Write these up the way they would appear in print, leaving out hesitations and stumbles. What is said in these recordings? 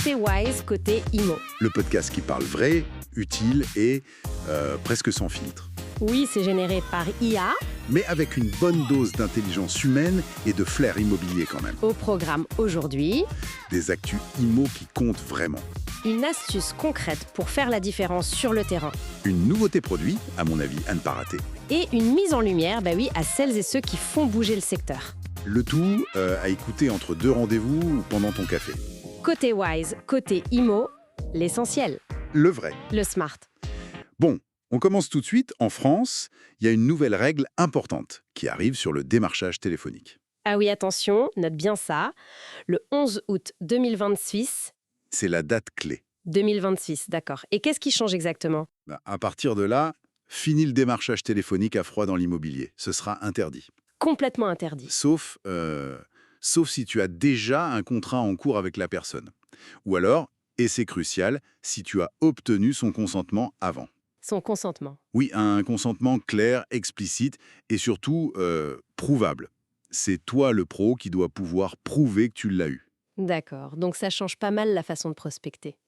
C'est Wise côté IMO. Le podcast qui parle vrai, utile et presque sans filtre. Oui, c'est généré par IA. Mais avec une bonne dose d'intelligence humaine et de flair immobilier quand même. Au programme aujourd'hui, Des actus IMO qui comptent vraiment. une astuce concrète pour faire la différence sur le terrain. Une nouveauté produit, à mon avis, à ne pas rater. Et une mise en lumière, à celles et ceux qui font bouger le secteur. Le tout à écouter entre deux rendez-vous ou pendant ton café. Côté Wise, côté IMO, l'essentiel, Le vrai. le smart. Bon, on commence tout de suite. En France, il y a une nouvelle règle importante qui arrive sur le démarchage téléphonique. Ah oui, attention, note bien ça. Le 11 août 2026, C'est la date clé. 2026, d'accord. Et qu'est-ce qui change exactement? À partir de là, fini le démarchage téléphonique à froid dans l'immobilier. Ce sera interdit. Complètement interdit. Sauf si tu as déjà un contrat en cours avec la personne. Ou alors, et c'est crucial, si tu as obtenu son consentement avant. Son consentement. Oui, un consentement clair, explicite et surtout prouvable. C'est toi, le pro, qui dois pouvoir prouver que tu l'as eu. D'accord, donc ça change pas mal la façon de prospecter.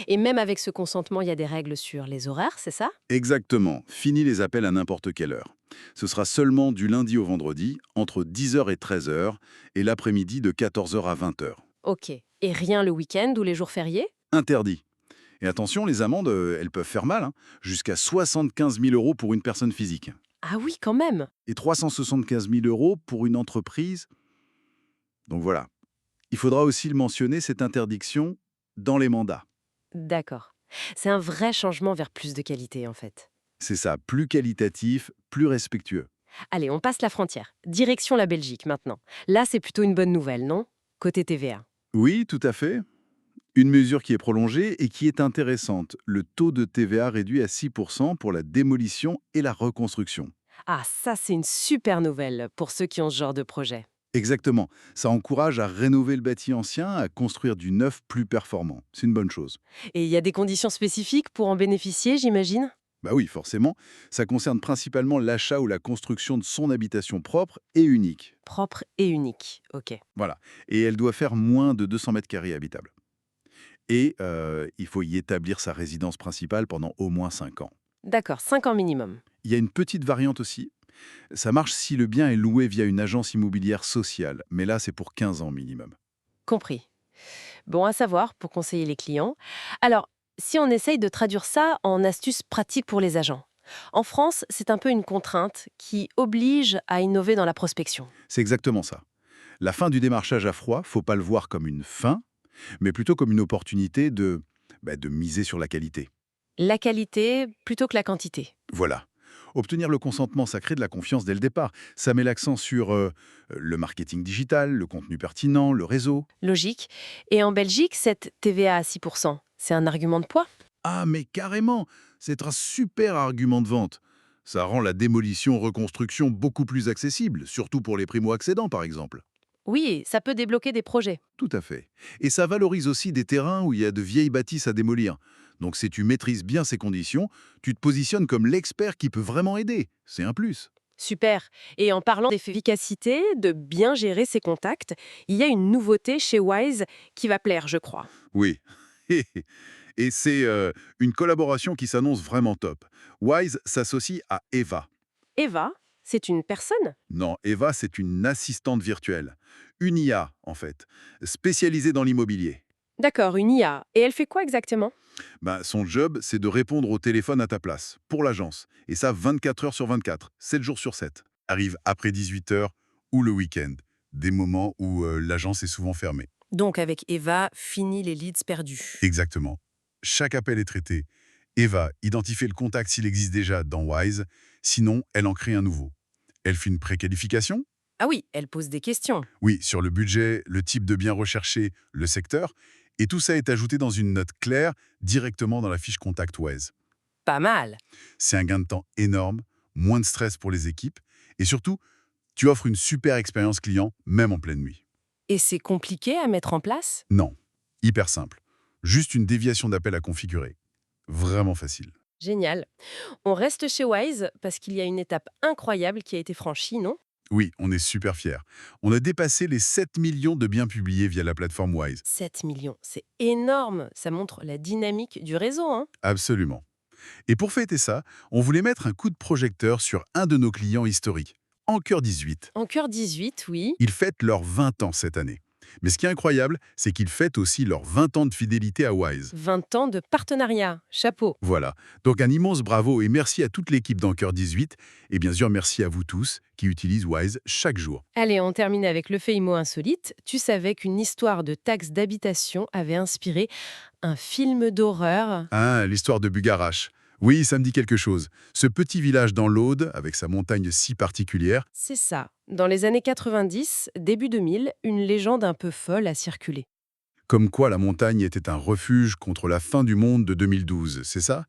Et même avec ce consentement, il y a des règles sur les horaires, c'est ça? Exactement. Fini les appels à n'importe quelle heure. Ce sera seulement du lundi au vendredi, entre 10h et 13h, et l'après-midi de 14h à 20h. Ok. Et rien le week-end ou les jours fériés? Interdit. Et attention, les amendes, elles peuvent faire mal, hein, jusqu'à 75 000 € pour une personne physique. Ah oui, quand même. Et 375 000 € pour une entreprise. Donc voilà. Il faudra aussi le mentionner, cette interdiction, dans les mandats. D'accord. C'est un vrai changement vers plus de qualité, en fait. C'est ça, plus qualitatif, plus respectueux. Allez, on passe la frontière. Direction la Belgique, maintenant. Là, c'est plutôt une bonne nouvelle, non? Côté TVA. Oui, tout à fait. Une mesure qui est prolongée et qui est intéressante. Le taux de TVA réduit à 6% pour la démolition et la reconstruction. Ah, ça, c'est une super nouvelle pour ceux qui ont ce genre de projet. Exactement. Ça encourage à rénover le bâti ancien, à construire du neuf plus performant. C'est une bonne chose. Et il y a des conditions spécifiques pour en bénéficier, j'imagine? Bah oui, forcément. Ça concerne principalement l'achat ou la construction de son habitation propre et unique. Propre et unique. Ok. Voilà. Et elle doit faire moins de 200 mètres carrés habitables. Et il faut y établir sa résidence principale pendant au moins 5 ans. D'accord, 5 ans minimum. Il y a une petite variante aussi. Ça marche si le bien est loué via une agence immobilière sociale, mais là, c'est pour 15 ans minimum. Compris. Bon à savoir pour conseiller les clients. Alors, si on essaye de traduire ça en astuces pratiques pour les agents. En France, c'est un peu une contrainte qui oblige à innover dans la prospection. C'est exactement ça. La fin du démarchage à froid, faut pas le voir comme une fin, mais plutôt comme une opportunité de miser sur la qualité. La qualité plutôt que la quantité. Voilà. Obtenir le consentement, ça crée de la confiance dès le départ. Ça met l'accent sur le marketing digital, le contenu pertinent, le réseau. Logique. Et en Belgique, cette TVA à 6%, c'est un argument de poids? Ah, mais carrément! C'est un super argument de vente. Ça rend la démolition-reconstruction beaucoup plus accessible, surtout pour les primo-accédants, par exemple. Oui, ça peut débloquer des projets. Tout à fait. Et ça valorise aussi des terrains où il y a de vieilles bâtisses à démolir. Donc si tu maîtrises bien ces conditions, tu te positionnes comme l'expert qui peut vraiment aider. C'est un plus. Super. Et en parlant d'efficacité, de bien gérer ses contacts, il y a une nouveauté chez Wise qui va plaire, je crois. Oui. Et c'est une collaboration qui s'annonce vraiment top. Wise s'associe à Eva. Eva, c'est une personne? Non, Eva, c'est une assistante virtuelle. Une IA, en fait, spécialisée dans l'immobilier. D'accord, une IA. Et elle fait quoi exactement? Son job, c'est de répondre au téléphone à ta place, pour l'agence. Et ça, 24 heures sur 24, 7 jours sur 7. Arrive après 18 heures ou le week-end, des moments où l'agence est souvent fermée. Donc avec Eva, fini les leads perdus. Exactement. Chaque appel est traité. Eva identifie le contact s'il existe déjà dans Wise, sinon elle en crée un nouveau. Elle fait une préqualification. Ah oui, elle pose des questions. Oui, sur le budget, le type de bien recherché, le secteur, et tout ça est ajouté dans une note claire directement dans la fiche contact Wise. Pas mal. C'est un gain de temps énorme, moins de stress pour les équipes, et surtout, tu offres une super expérience client, même en pleine nuit. Et c'est compliqué à mettre en place? Non, hyper simple. Juste une déviation d'appel à configurer. Vraiment facile. Génial. On reste chez Wise parce qu'il y a une étape incroyable qui a été franchie, non? Oui, on est super fiers. On a dépassé les 7 millions de biens publiés via la plateforme Wise. 7 millions, c'est énorme. Ça montre la dynamique du réseau, hein. Absolument. Et pour fêter ça, on voulait mettre un coup de projecteur sur un de nos clients historiques, Anchor 18. En cœur 18, oui. Ils fêtent leurs 20 ans cette année. Mais ce qui est incroyable, c'est qu'ils fêtent aussi leurs 20 ans de fidélité à Wise. 20 ans de partenariat. Chapeau. Voilà. Donc un immense bravo et merci à toute l'équipe d'Anchor 18. Et bien sûr, merci à vous tous qui utilisent Wise chaque jour. Allez, on termine avec le fait IMO insolite. Tu savais qu'une histoire de taxe d'habitation avait inspiré un film d'horreur? Ah, l'histoire de Bugarache. Oui, ça me dit quelque chose. Ce petit village dans l'Aude, avec sa montagne si particulière. C'est ça. Dans les années 90, début 2000, une légende un peu folle a circulé. Comme quoi la montagne était un refuge contre la fin du monde de 2012, c'est ça?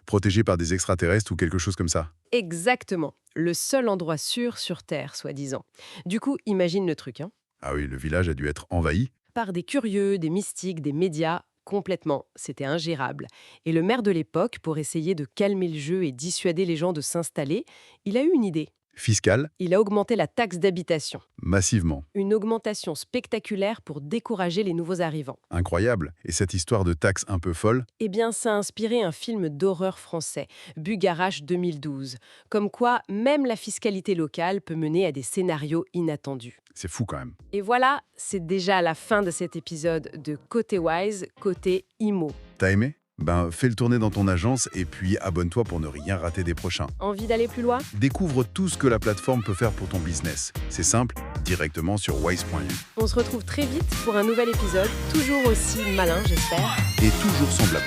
Protégé par des extraterrestres ou quelque chose comme ça? Exactement. Le seul endroit sûr sur Terre, soi-disant. Du coup, imagine le truc, hein. Ah oui, le village a dû être envahi. Par des curieux, des mystiques, des médias, complètement. C'était ingérable. Et le maire de l'époque, pour essayer de calmer le jeu et dissuader les gens de s'installer, il a eu une idée. Fiscal, Il a augmenté la taxe d'habitation. massivement. Une augmentation spectaculaire pour décourager les nouveaux arrivants. Incroyable. Et cette histoire de taxe un peu folle? Eh bien, ça a inspiré un film d'horreur français, Bugarache 2012. Comme quoi, même la fiscalité locale peut mener à des scénarios inattendus. C'est fou quand même. Et voilà, c'est déjà la fin de cet épisode de Côté Wise, côté IMO. T'as aimé? Ben, fais le tourner dans ton agence et puis abonne-toi pour ne rien rater des prochains. Envie d'aller plus loin? Découvre tout ce que la plateforme peut faire pour ton business. C'est simple, directement sur wise.eu. On se retrouve très vite pour un nouvel épisode, toujours aussi malin, j'espère. Et toujours semblable,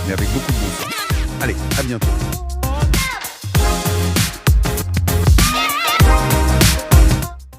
mais avec beaucoup de bon sens. Allez, à bientôt.